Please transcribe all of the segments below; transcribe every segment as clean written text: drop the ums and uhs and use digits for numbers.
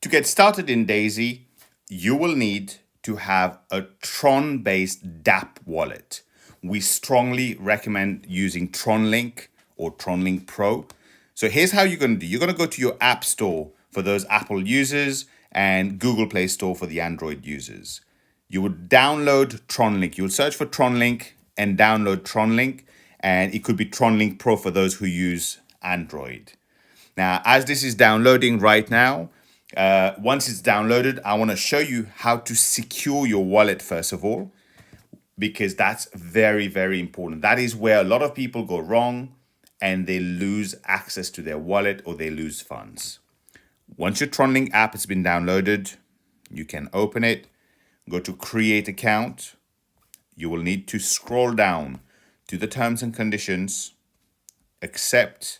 To get started in DAISY, you will need to have a Tron-based dApp wallet. We strongly recommend using TronLink or TronLink Pro. So here's how you're going to do. You're going to go to your App Store for those Apple users and Google Play Store for the Android users. You would download TronLink. You would search for TronLink and download TronLink, and it could be TronLink Pro for those who use Android. Now, as this is downloading right now, once it's downloaded, I want to show you how to secure your wallet first of all, because that's very, very important. That is where a lot of people go wrong and they lose access to their wallet or they lose funds. Once your TronLink app has been downloaded, you can open it, go to create account. You will need to scroll down to the terms and conditions, accept.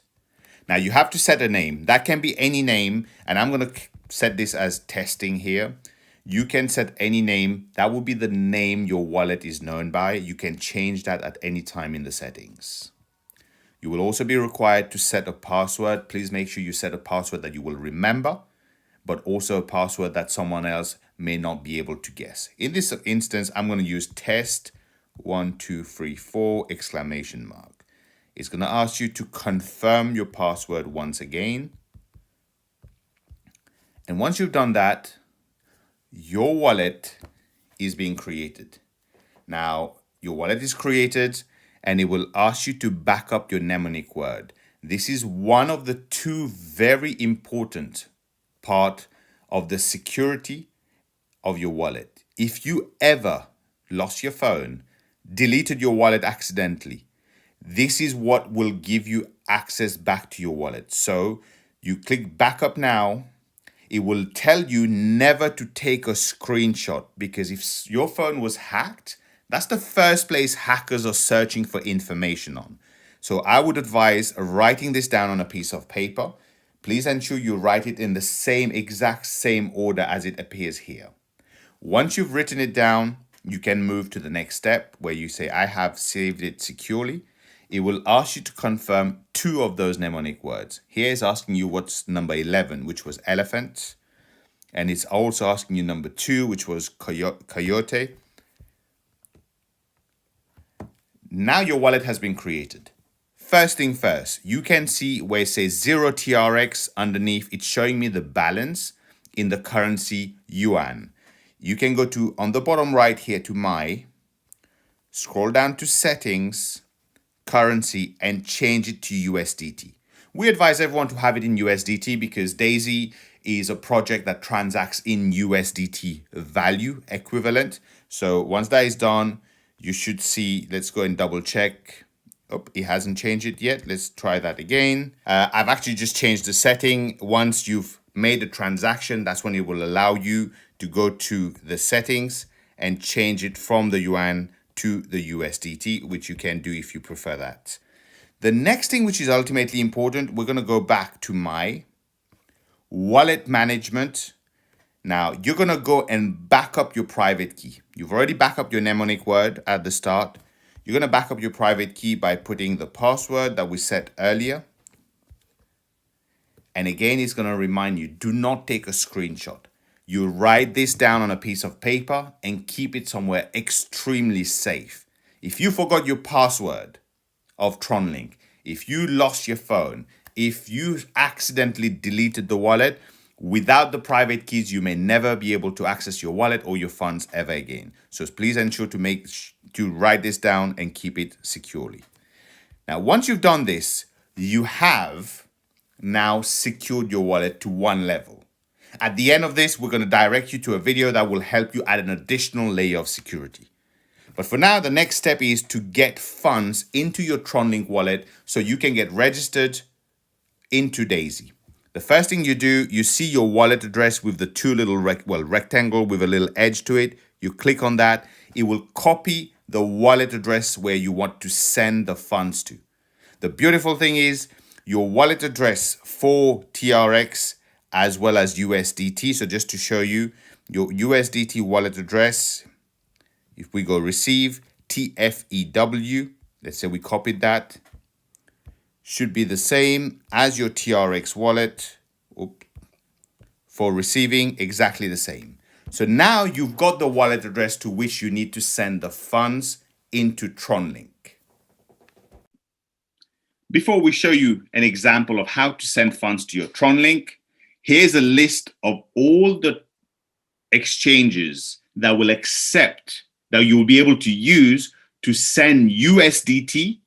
Now you have to set a name. That can be any name, and I'm going to set this as testing here. You can set any name. That will be the name your wallet is known by. You can change that at any time in the settings. You will also be required to set a password. Please make sure you set a password that you will remember, but also a password that someone else may not be able to guess. In this instance, I'm going to use test 1234 exclamation mark. It's going to ask you to confirm your password once again. And once you've done that, your wallet is being created. Now, your wallet is created and it will ask you to back up your mnemonic word. This is one of the two very important part of the security of your wallet. If you ever lost your phone, deleted your wallet accidentally, this is what will give you access back to your wallet. So you click backup now. It will tell you never to take a screenshot, because if your phone was hacked, that's the first place hackers are searching for information on. So I would advise writing this down on a piece of paper. Please ensure you write it in the exact same order as it appears here. Once you've written it down, you can move to the next step where you say, I have saved it securely. It will ask you to confirm two of those mnemonic words. Here it's asking you what's number 11, which was elephant. And it's also asking you number 2, which was coyote. Now your wallet has been created. First thing first, you can see where it says 0 TRX underneath. It's showing me the balance in the currency yuan. You can go to, on the bottom right here, to my, scroll down to settings, currency, and change it to USDT. We advise everyone to have it in USDT because DAISY is a project that transacts in USDT value equivalent. So once that is done, you should see, let's go and double check. Oh, it hasn't changed it yet. Let's try that again. I've actually just changed the setting. Once you've made a transaction, that's when it will allow you to go to the settings and change it from the yuan to the USDT, which you can do if you prefer that. The next thing, which is ultimately important, we're going to go back to my wallet management. Now you're going to go and back up your private key. You've already backed up your mnemonic word at the start. You're going to back up your private key by putting the password that we set earlier. And again, it's going to remind you, do not take a screenshot. You write this down on a piece of paper and keep it somewhere extremely safe. If you forgot your password of TronLink, if you lost your phone, if you accidentally deleted the wallet, without the private keys, you may never be able to access your wallet or your funds ever again. So please ensure to write this down and keep it securely. Now, once you've done this, you have now secured your wallet to one level. At the end of this, we're going to direct you to a video that will help you add an additional layer of security. But for now, the next step is to get funds into your TronLink wallet so you can get registered into DAISY. The first thing you do, you see your wallet address with the two little rectangle with a little edge to it. You click on that. It will copy the wallet address where you want to send the funds to. The beautiful thing is your wallet address for TRX as well as USDT. So just to show you your USDT wallet address, if we go receive TFEW, let's say we copied that, should be the same as your TRX wallet for receiving exactly the same. So now you've got the wallet address to which you need to send the funds into TronLink. Before we show you an example of how to send funds to your TronLink, here's a list of all the exchanges that will accept, that you will be able to use to send USDT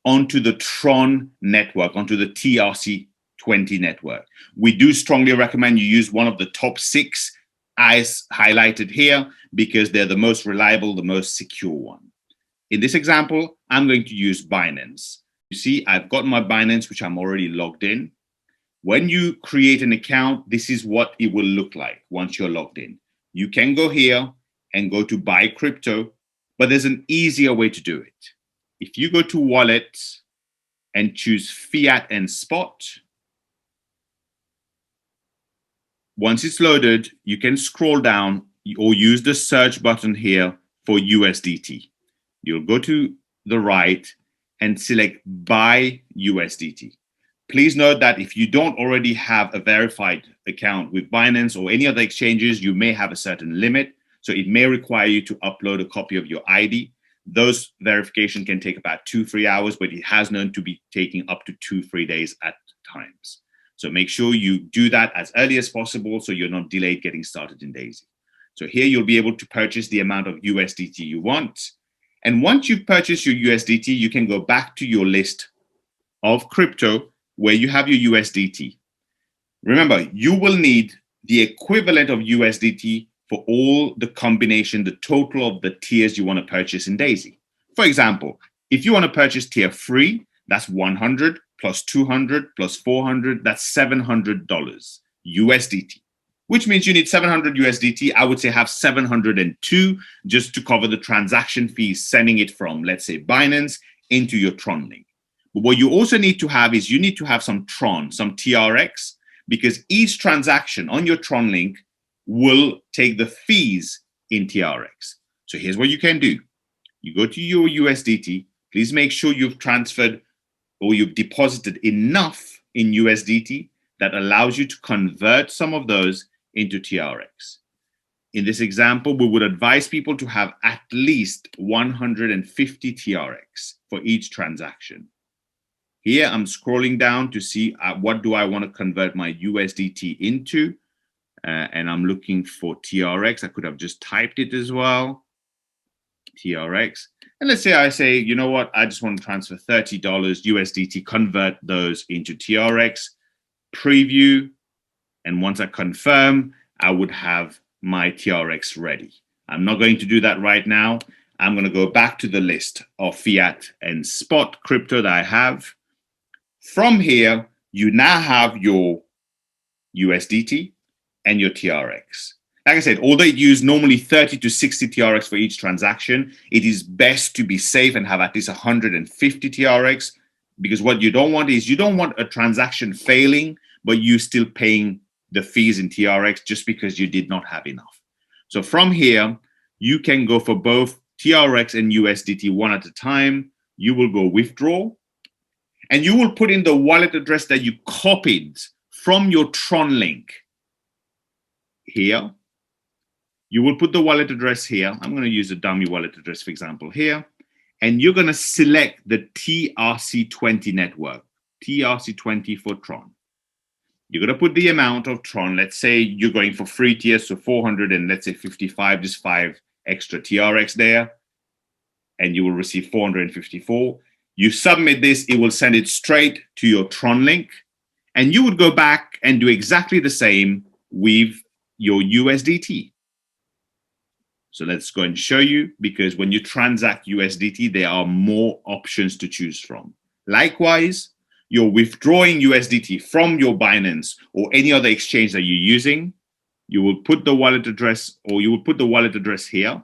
onto the Tron network, onto the TRC20 network. We do strongly recommend you use one of the top 6 as highlighted here because they're the most reliable, the most secure one. In this example, I'm going to use Binance. You see, I've got my Binance, which I'm already logged in. When you create an account, this is what it will look like once you're logged in. You can go here and go to buy crypto, but there's an easier way to do it. If you go to wallet and choose fiat and spot, once it's loaded, you can scroll down or use the search button here for USDT. You'll go to the right and select buy USDT. Please note that if you don't already have a verified account with Binance or any other exchanges, you may have a certain limit. So it may require you to upload a copy of your ID. Those verification can take about 2-3 hours, but it has known to be taking up to 2-3 days at times. So make sure you do that as early as possible so you're not delayed getting started in DAISY. So here you'll be able to purchase the amount of USDT you want. And once you've purchased your USDT, you can go back to your list of crypto where you have your USDT. Remember, you will need the equivalent of USDT for all the combination, the total of the tiers you want to purchase in DAISY. For example, if you want to purchase tier 3, that's 100 plus 200 plus 400, that's $700 USDT, which means you need 700 USDT. I would say have 702 just to cover the transaction fees, sending it from, let's say, Binance into your TronLink. But what you also need to have is you need to have some Tron, some TRX, because each transaction on your TronLink will take the fees in TRX. So here's what you can do. You go to your USDT. Please make sure you've transferred or you've deposited enough in USDT that allows you to convert some of those into TRX. In this example, we would advise people to have at least 150 TRX for each transaction. Here, I'm scrolling down to see what do I want to convert my USDT into. And I'm looking for TRX. I could have just typed it as well. TRX. And let's say I say, you know what? I just want to transfer $30 USDT, convert those into TRX, preview. And once I confirm, I would have my TRX ready. I'm not going to do that right now. I'm going to go back to the list of fiat and spot crypto that I have. From here, you now have your USDT and your TRX. Like I said, although it uses normally 30 to 60 TRX for each transaction, it is best to be safe and have at least 150 TRX, because what you don't want is you don't want a transaction failing, but you still paying the fees in TRX just because you did not have enough. So from here, you can go for both TRX and USDT one at a time. You will go withdraw, and you will put in the wallet address that you copied from your TronLink here. You will put the wallet address here. I'm going to use a dummy wallet address, for example, here. And you're going to select the TRC20 network, TRC20 for Tron. You're going to put the amount of Tron. Let's say you're going for free tiers, so 400 and let's say 55, just 5 extra TRX there. And you will receive 454. You submit this, it will send it straight to your TronLink. And you would go back and do exactly the same with your USDT. So let's go and show you, because when you transact USDT, there are more options to choose from. Likewise, you're withdrawing USDT from your Binance or any other exchange that you're using. You will put the wallet address, or you will put the wallet address here.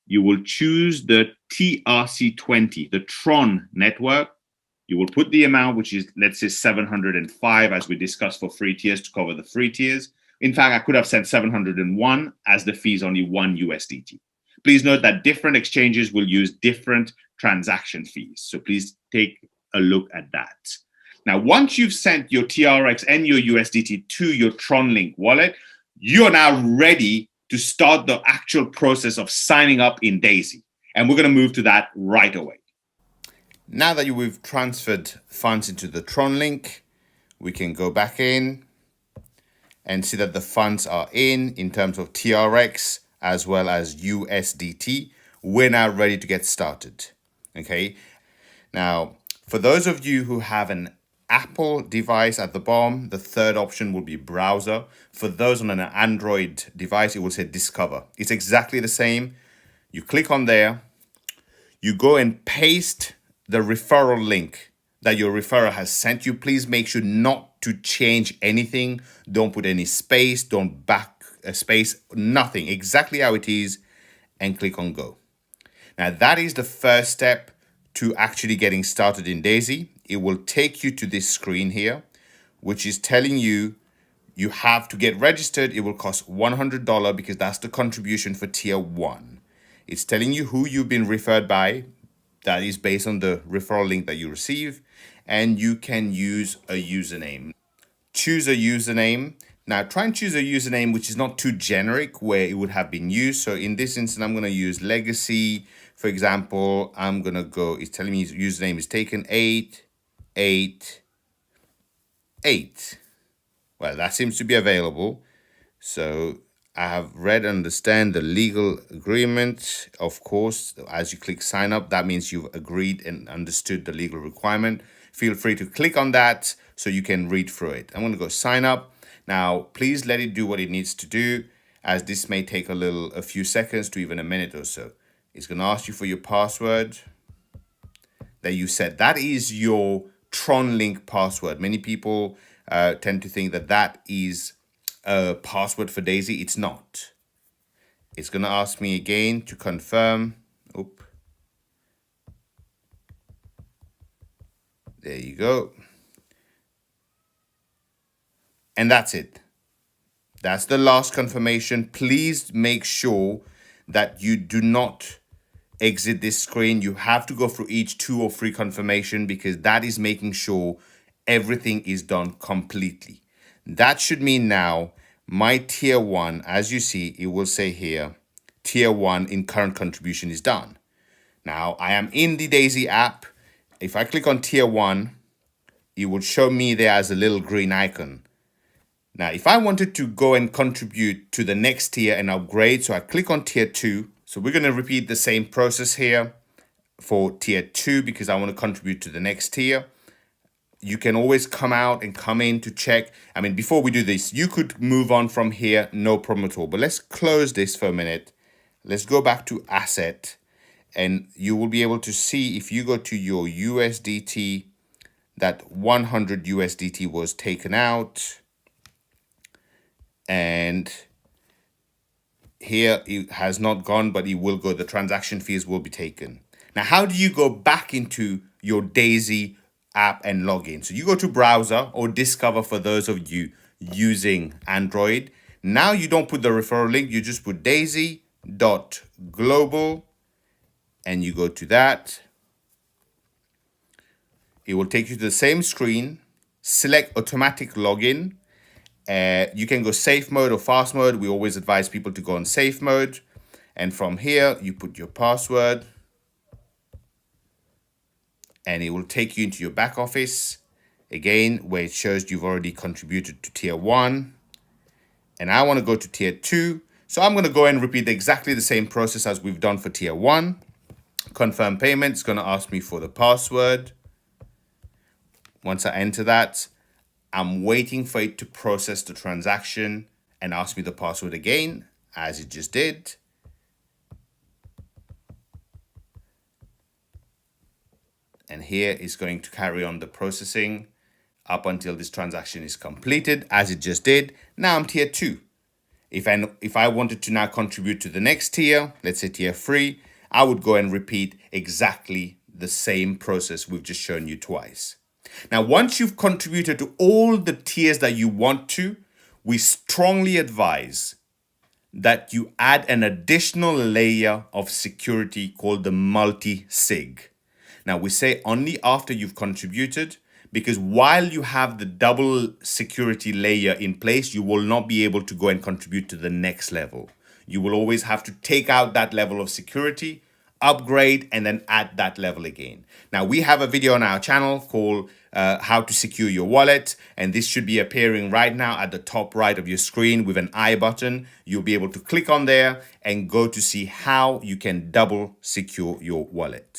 You will choose the TRC20, the Tron network. You will put the amount, which is, let's say, 705, as we discussed for free tiers to cover the free tiers. In fact, I could have sent 701 as the fee is only 1 USDT. Please note that different exchanges will use different transaction fees. So please take a look at that. Now, once you've sent your TRX and your USDT to your TronLink wallet, you're now ready to start the actual process of signing up in DAISY. And we're going to move to that right away. Now that we've transferred funds into the TronLink, we can go back in and see that the funds are in terms of TRX as well as USDT. We're now ready to get started. Okay. Now, for those of you who have an Apple device at the bottom, the third option will be browser. For those on an Android device, it will say discover. It's exactly the same. You click on there, you go and paste the referral link that your referrer has sent you. Please make sure not to change anything. Don't put any space, don't back a space, nothing. Exactly how it is, and click on go. Now that is the first step to actually getting started in DAISY. It will take you to this screen here, which is telling you you have to get registered. It will cost $100 because that's the contribution for tier 1. It's telling you who you've been referred by. That is based on the referral link that you receive, and you can use a username. Choose a username. Now try and choose a username which is not too generic where it would have been used. So in this instance, I'm going to use legacy. For example, I'm going to go, it's telling me his username is taken 888. Well, that seems to be available. So I have read and understand the legal agreement. Of course, as you click sign up, that means you've agreed and understood the legal requirement. Feel free to click on that so you can read through it. I'm going to go sign up. Now, please let it do what it needs to do, as this may take a few seconds to even a minute or so. It's going to ask you for your password that you set. That is your TronLink password. Many people tend to think that that is a password for DAISY. It's not. It's going to ask me again to confirm. Oop. There you go. And that's it. That's the last confirmation. Please make sure that you do not exit this screen. You have to go through each 2 or 3 confirmation because that is making sure everything is done completely. That should mean now my tier 1, as you see, it will say here, tier 1 in current contribution is done. Now I am in the DAISY app. If I click on tier 1, it will show me there as a little green icon. Now, if I wanted to go and contribute to the next tier and upgrade, so I click on tier 2. So we're going to repeat the same process here for tier 2 because I want to contribute to the next tier. You can always come out and come in to check. I mean, before we do this, you could move on from here, no problem at all. But let's close this for a minute. Let's go back to asset, and you will be able to see if you go to your USDT, that 100 USDT was taken out. And here it has not gone, but it will go. The transaction fees will be taken. Now, how do you go back into your DAISY app and log in? So you go to browser or discover for those of you using Android. Now you don't put the referral link, you just put daisy.global and you go to that. It will take you to the same screen. Select automatic login. You can go safe mode or fast mode. We always advise people to go on safe mode. And from here, you put your password. And it will take you into your back office. Again, where it shows you've already contributed to tier 1. And I want to go to tier 2. So I'm going to go and repeat exactly the same process as we've done for tier 1. Confirm payment. It's going to ask me for the password. Once I enter that, I'm waiting for it to process the transaction and ask me the password again, as it just did. And here is going to carry on the processing up until this transaction is completed, as it just did. Now I'm tier 2. If I wanted to now contribute to the next tier, let's say tier 3, I would go and repeat exactly the same process we've just shown you twice. Now, once you've contributed to all the tiers that you want to, we strongly advise that you add an additional layer of security called the multi-sig. Now, we say only after you've contributed, because while you have the double security layer in place, you will not be able to go and contribute to the next level. You will always have to take out that level of security, upgrade, and then add that level again. Now, we have a video on our channel called how to secure your wallet, and this should be appearing right now at the top right of your screen with an I button. You'll be able to click on there and go to see how you can double secure your wallet.